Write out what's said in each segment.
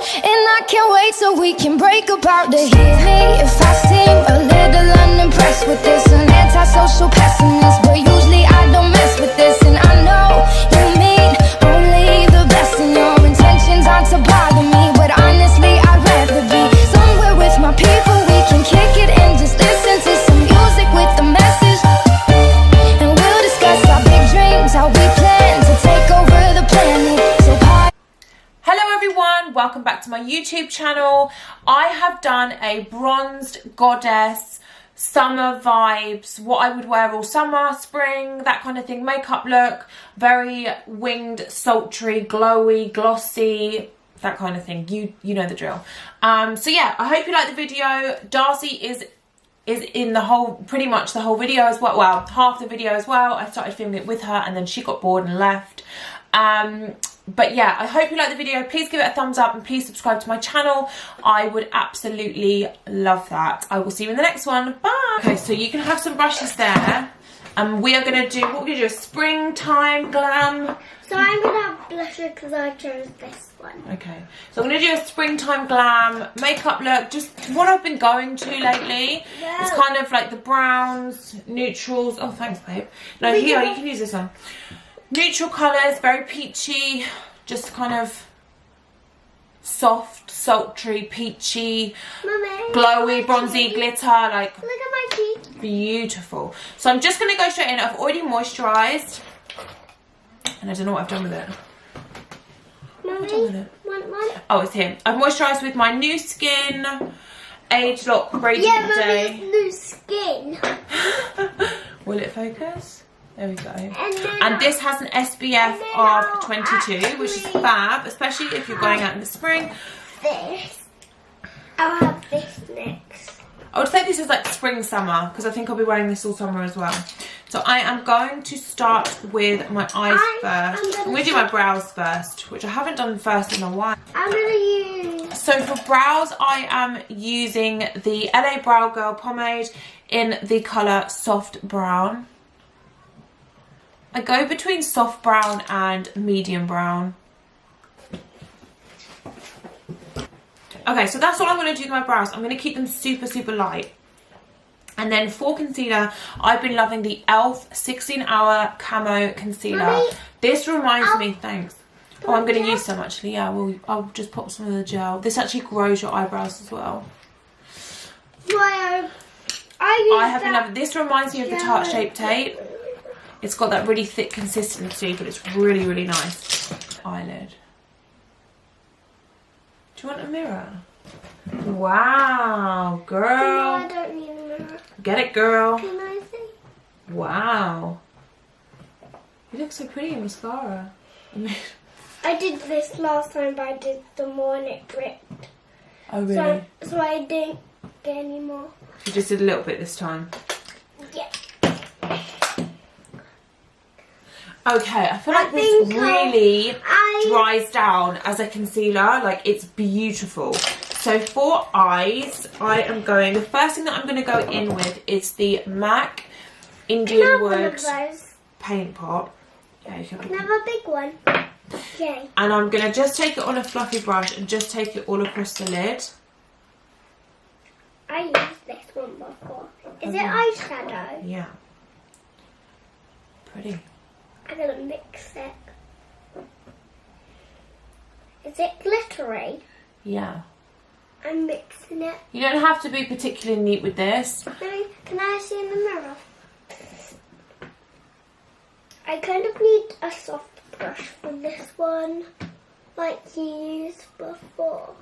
And I can't wait so we can break apart to hear me if I seem a little unimpressed with this. An antisocial pessimist, but usually I don't mess with this. And I know you mean only the best, and your intentions aren't to bother me, but honestly I'd rather be somewhere with my people. We can kick it and just listen to some music with a message, and we'll discuss our big dreams, how we plan to take over the planet. So hello everyone, welcome back to my YouTube channel. I have done a bronzed goddess, summer vibes, what I would wear all summer, spring, that kind of thing, makeup look, very winged, sultry, glowy, glossy, that kind of thing. You know the drill. So yeah, I hope you like the video. Darcy is in the whole, pretty much the whole video as well. Well, half the video as well. I started filming it with her and then she got bored and left. But yeah, I hope you like the video. Please give it a thumbs up and please subscribe to my channel. I would absolutely love that. I will see you in the next one. Bye. Okay, so you can have some brushes there. We are going to do, what we're going to do, a springtime glam. So I'm going to have blusher because I chose this one. Okay, so I'm going to do a springtime glam makeup look. Just what I've been going to lately. No. It's kind of like the browns, neutrals. Oh, thanks, babe. No, here, you can use this one. Neutral colours, very peachy, just kind of soft, sultry, peachy, Mummy, glowy, bronzy, glitter, like look at my teeth. Beautiful. So I'm just going to go straight in. I've already moisturised and I don't know what I've done with it. Mummy, what have I done with it? Want one? Oh, it's here. I've moisturised with my New Skin Age Lock Radiant Day. Yeah, Mummy, it's new skin. Will it focus? There we go. And And this has an SPF of 22, which is fab, especially if you're going out in the spring. This. I'll have this next. I would say this is like spring summer because I think I'll be wearing this all summer as well. So I am going to start with my eyes first. I'm going to do my brows first, which I haven't done first in a while. I'm going to use... So for brows, I am using the LA Brow Girl pomade in the colour Soft Brown. I go between soft brown and medium brown. Okay, so that's all I'm going to do with my brows. I'm going to keep them super, super light. And then for concealer, I've been loving the e.l.f. 16-hour Camo Concealer. Mommy, this reminds me, thanks. Oh, I'm going to use some actually. Yeah, I'll just pop some of the gel. This actually grows your eyebrows as well. Well, I have been loving this. Reminds me of the Tarte Shape Tape. It's got that really thick consistency, but it's really, really nice. Eyelid. Do you want a mirror? Wow, girl. No, I don't need a mirror. Get it, girl. Can I see? Wow. You look so pretty in mascara. I did this last time, but I did some more and it dripped. Oh, really? So I didn't get any more. You just did a little bit this time. Yeah. Okay, I feel like this really dries down as a concealer. Like, it's beautiful. So for eyes, I am going, the first thing that I'm going to go in with is the MAC Indian Wood paint pot. Yeah, you can have a big one. Okay. And I'm going to just take it on a fluffy brush and just take it all across the lid. I used this one before. Is it eyeshadow? Yeah. Pretty. I'm going to mix it. Is it glittery? Yeah. I'm mixing it. You don't have to be particularly neat with this. Can I see in the mirror? I kind of need a soft brush for this one, like you used before.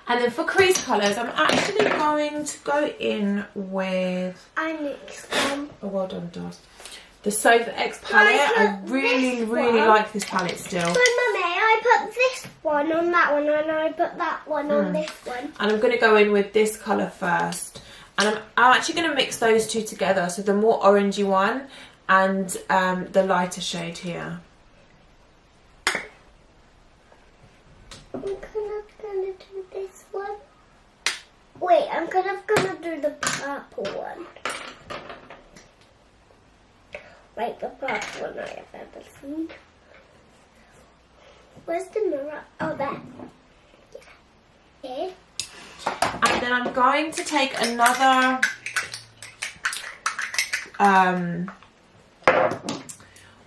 And then for crease colours, I'm actually going to go in with... I mixed them. Oh, well done, Dars. The Sofa X palette. I really, really like this palette still. But Mummy, I put this one on that one and I put that one on this one. And I'm going to go in with this colour first. And I'm actually going to mix those two together. So the more orangey one and the lighter shade here. I'm kind of going to do this one. Wait, I'm kind of going to do the purple one. Like the first one I have ever seen. Where's the mirror? Oh, there. Yeah. Okay. And then I'm going to take another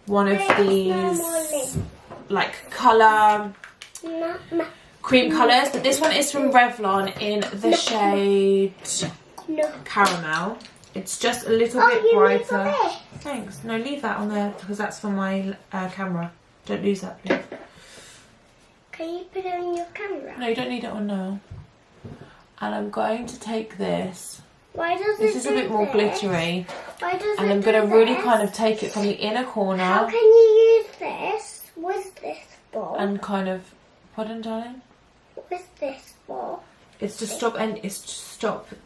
one of these like colour cream colours, but this one is from Revlon in the shade Caramel. It's just a little bit brighter. Thanks. No, leave that on there because that's for my camera. Don't lose that, please. Can you put it on your camera? No, you don't need it on now. And I'm going to take this. Why does this is a bit more glittery. Why does and I'm going to really kind of take it from the inner corner. How can you use this? What's this for? And kind of, pardon, darling? What's this for? It's to stop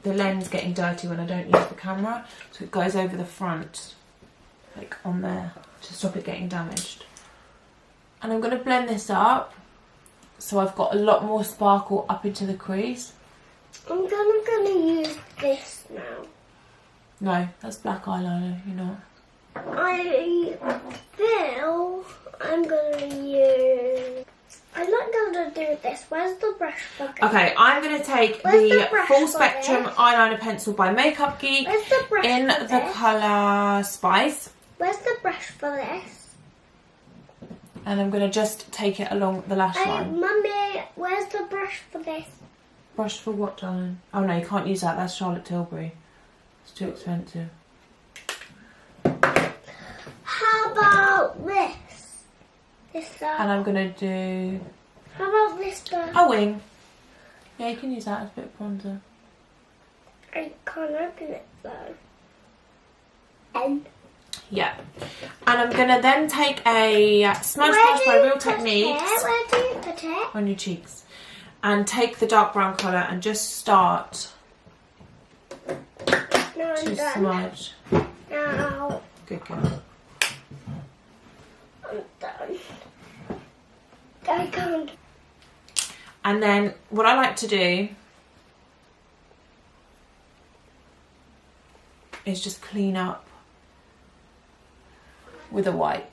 the lens getting dirty when I don't use the camera. So it goes over the front, like on there, to stop it getting damaged. And I'm going to blend this up so I've got a lot more sparkle up into the crease. I'm gonna use this now. No, that's black eyeliner, you know. I feel I'm gonna use... I'm not gonna do this. Where's the brush for this? Okay, I'm going to take the Full Spectrum Eyeliner Pencil by Makeup Geek in the colour Spice. Where's the brush for this? And I'm going to just take it along the lash line. Mummy, where's the brush for this? Brush for what, darling? Oh no, you can't use that. That's Charlotte Tilbury. It's too expensive. How about this? And I'm going to do... How about this brush? A wing. Yeah, you can use that as a bit of bronzer. I can't open it though. And... Yeah. And I'm going to then take a smudge brush by Real Techniques. Where do you put it? On your cheeks. And take the dark brown colour and just start to smudge. Now. Good girl. I'm done. I can't. And then what I like to do is just clean up with a wipe.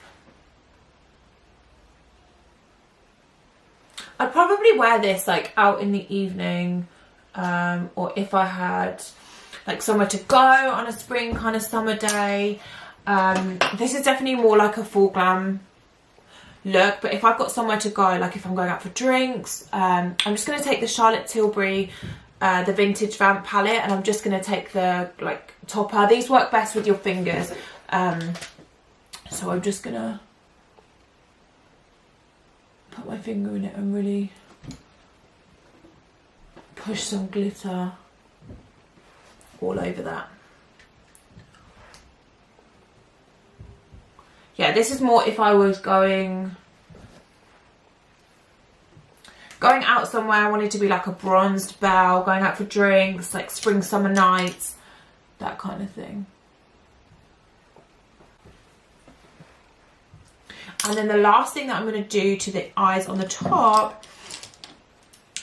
I'd probably wear this like out in the evening, or if I had like somewhere to go on a spring kind of summer day. This is definitely more like a full glam look, but if I've got somewhere to go, like if I'm going out for drinks, I'm just going to take the Charlotte Tilbury the Vintage Vamp palette, and I'm just going to take the like topper. These work best with your fingers, so I'm just going to put my finger in it and really push some glitter all over that. Yeah, this is more if I was going out somewhere. I wanted to be like a bronzed belle, going out for drinks, like spring, summer nights, that kind of thing. And then the last thing that I'm going to do to the eyes on the top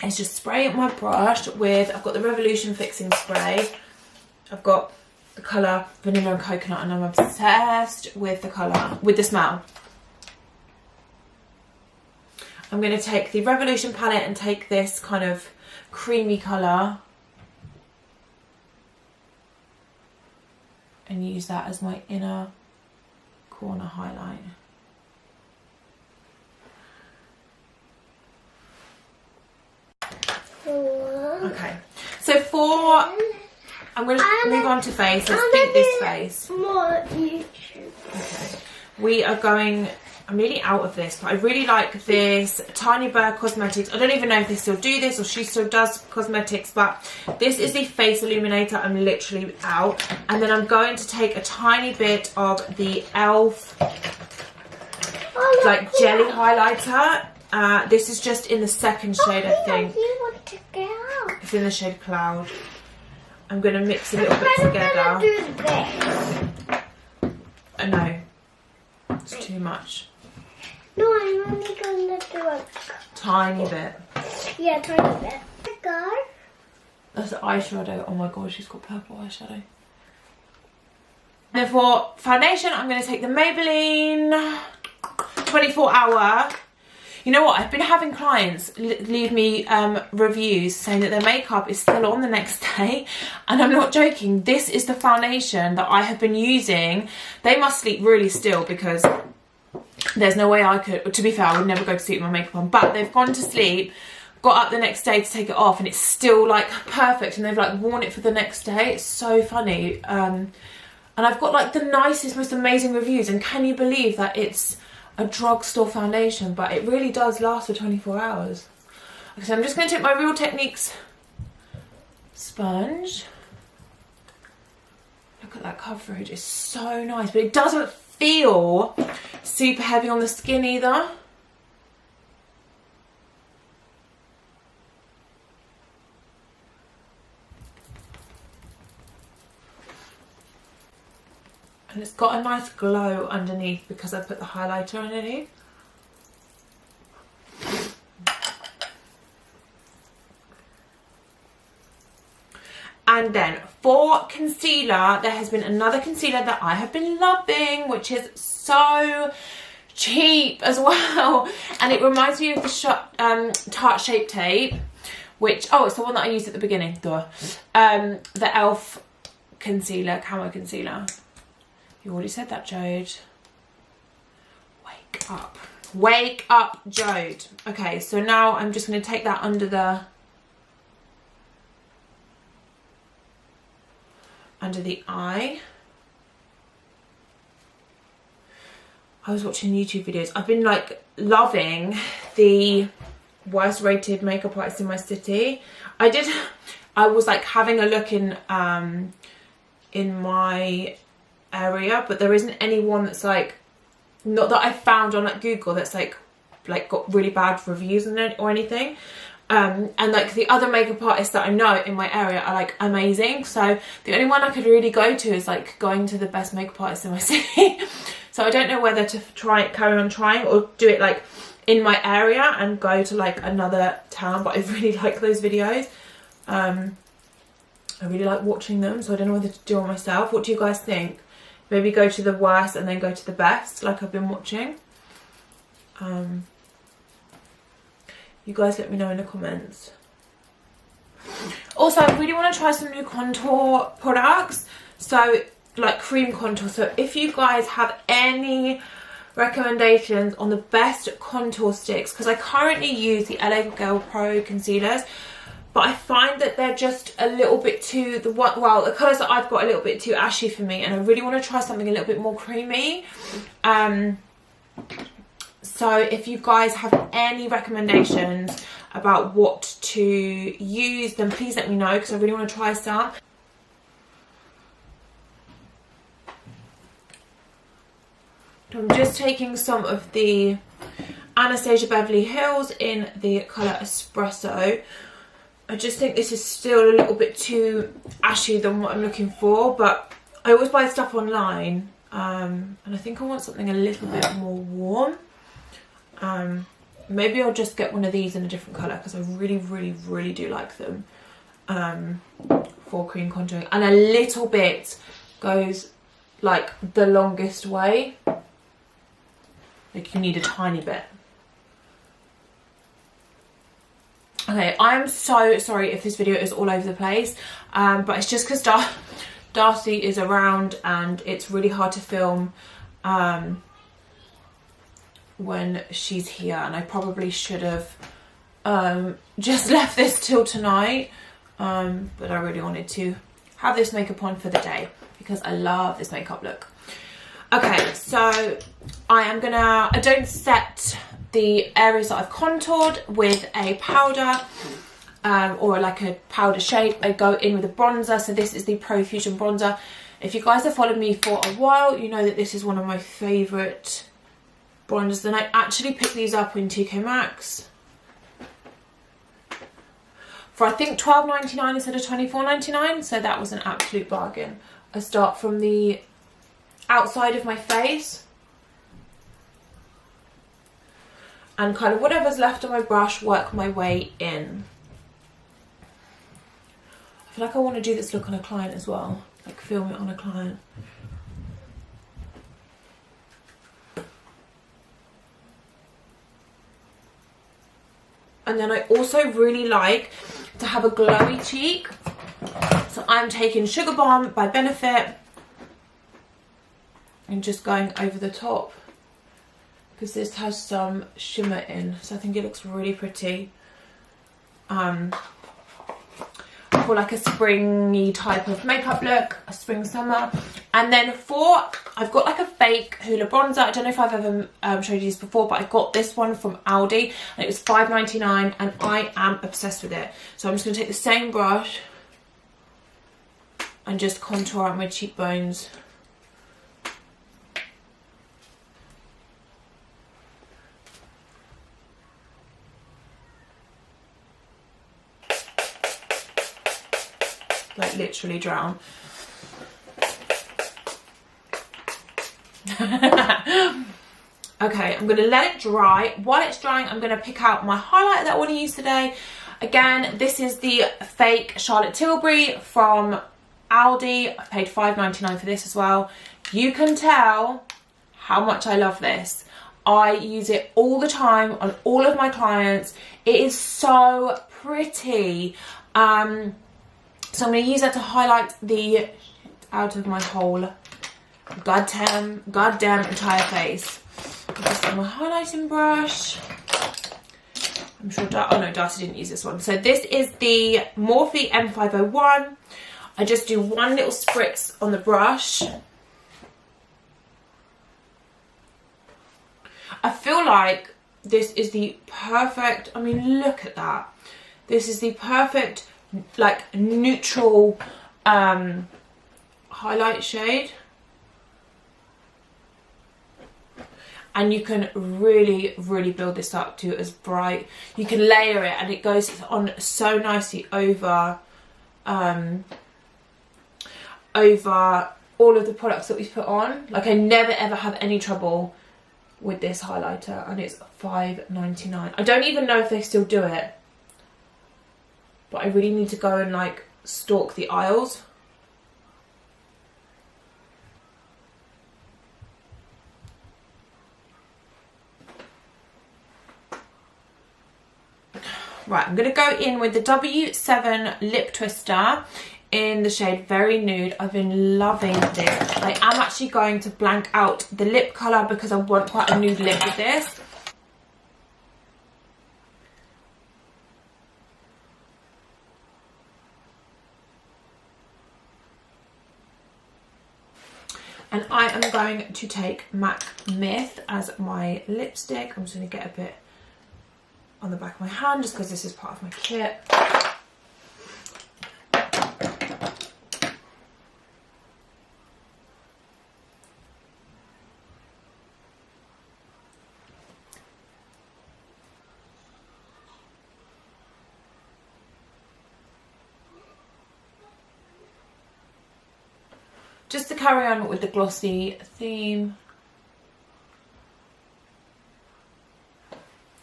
is just spray my brush with, I've got the Revolution Fixing Spray. I've got the colour Vanilla and Coconut, and I'm obsessed with the colour, with the smell. I'm going to take the Revolution palette and take this kind of creamy colour and use that as my inner corner highlight. Okay, so I'm going to move on to face. Let's beat this face. More YouTube. Okay, we are going, I'm nearly out of this, but I really like this Tiny Bird Cosmetics. I don't even know if they still do this or she still does cosmetics, but this is the face illuminator. I'm literally out. And then I'm going to take a tiny bit of the e.l.f. like jelly highlighter. This is just in the second shade, I think. It's in the shade Cloud. I'm going to mix a little bit together. I'm going to do this. No, it's too much. No, I'm only going to do a tiny bit. Yeah, tiny bit. Go. That's eyeshadow. Oh my god, she's got purple eyeshadow. Then for foundation, I'm going to take the Maybelline 24 Hour You know what? I've been having clients leave me reviews saying that their makeup is still on the next day. And I'm not joking. This is the foundation that I have been using. They must sleep really still because there's no way I could. To be fair, I would never go to sleep with my makeup on. But they've gone to sleep, got up the next day to take it off, and it's still like perfect. And they've like worn it for the next day. It's so funny. And I've got like the nicest, most amazing reviews. And can you believe that it's a drugstore foundation, but it really does last for 24 hours. Okay, so I'm just going to take my Real Techniques sponge. Look at that coverage, it's so nice, but it doesn't feel super heavy on the skin either. And it's got a nice glow underneath because I put the highlighter underneath. And then for concealer, there has been another concealer that I have been loving, which is so cheap as well. And it reminds me of the Tarte Shape Tape, which, oh, it's the one that I used at the beginning, the e.l.f. concealer, camo concealer. You already said that, Jode. Wake up. Wake up, Jode. Okay, so now I'm just going to take that under the eye. I was watching YouTube videos. I've been like loving the worst rated makeup artist in my city. I was like having a look in my area, but there isn't anyone that's like, not that I found on like Google, that's like got really bad reviews or anything. And like the other makeup artists that I know in my area are like amazing, so the only one I could really go to is like going to the best makeup artist in my city. So I don't know whether to carry on trying or do it like in my area and go to like another town, but I really like those videos. I really like watching them, so I don't know whether to do it myself. What do you guys think? Maybe go to the worst and then go to the best, like I've been watching. You guys let me know in the comments. Also, I really want to try some new contour products. So, like cream contour. So, if you guys have any recommendations on the best contour sticks, because I currently use the LA Girl Pro concealers, but I find that they're just a little bit too, the colours that I've got a little bit too ashy for me, and I really want to try something a little bit more creamy. So if you guys have any recommendations about what to use, then please let me know, because I really want to try some. I'm just taking some of the Anastasia Beverly Hills in the colour Espresso. I just think this is still a little bit too ashy than what I'm looking for, but I always buy stuff online, and I think I want something a little bit more warm. Maybe I'll just get one of these in a different colour, because I really do like them for cream contouring, and a little bit goes like the longest way. Like you need a tiny bit. Okay, I'm so sorry if this video is all over the place, but it's just because Darcy is around and it's really hard to film when she's here, and I probably should have just left this till tonight, but I really wanted to have this makeup on for the day because I love this makeup look. Okay, so I don't set the areas that I've contoured with a powder or like a powder shade. I go in with a bronzer. So this is the Pro Fusion bronzer. If you guys have followed me for a while, you know that this is one of my favourite bronzers. And I actually picked these up in TK Maxx for I think $12.99 instead of $24.99. So that was an absolute bargain. I start from the outside of my face and kind of whatever's left on my brush, work my way in. I feel like I want to do this look on a client as well, like film it on a client. And then I also really like to have a glowy cheek. So I'm taking Sugar Bomb by Benefit and just going over the top, because this has some shimmer in, so I think it looks really pretty. For like a springy type of makeup look, a spring summer. And then I've got like a fake Hoola bronzer. I don't know if I've ever showed you this before, but I got this one from Aldi and it was $5.99 and I am obsessed with it. So I'm just going to take the same brush and just contour out my cheekbones. Like literally drown. Okay, I'm going to let it dry. While it's drying, I'm going to pick out my highlighter that I want to use today. Again, this is the fake Charlotte Tilbury from Aldi. I paid $5.99 for this as well. You can tell how much I love this. I use it all the time on all of my clients. It is so pretty. So I'm going to use that to highlight the out of my whole goddamn entire face. Just on my highlighting brush. I'm sure, oh no, Darcy didn't use this one. So this is the Morphe M501. I just do one little spritz on the brush. I feel like this is the perfect, I mean, look at that. This is the perfect, like, neutral highlight shade. And you can really, really build this up to as bright. You can layer it and it goes on so nicely over over all of the products that we put on. Like, I never ever have any trouble with this highlighter, and it's $5.99. I don't even know if they still do it, but I really need to go and like stalk the aisles. Right, I'm going to go in with the W7 Lip Twister in the shade Very Nude. I've been loving this. I am actually going to blank out the lip colour because I want quite a nude lip with this. And I am going to take MAC Myth as my lipstick. I'm just going to get a bit on the back of my hand just because this is part of my kit. Just to carry on with the glossy theme,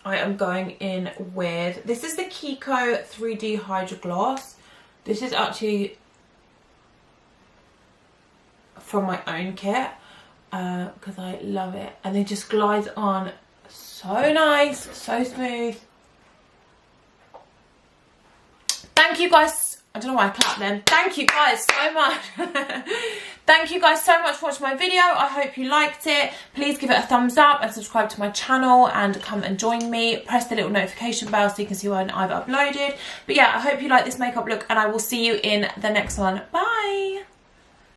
I am going in with, this is the Kiko 3D Hydra Gloss. This is actually from my own kit because I love it. And it just glides on so nice, so smooth. Thank you guys. I don't know why I clapped then. Thank you guys so much. Thank you guys so much for watching my video. I hope you liked it. Please give it a thumbs up and subscribe to my channel and come and join me. Press the little notification bell so you can see when I've uploaded. But yeah, I hope you like this makeup look and I will see you in the next one. Bye.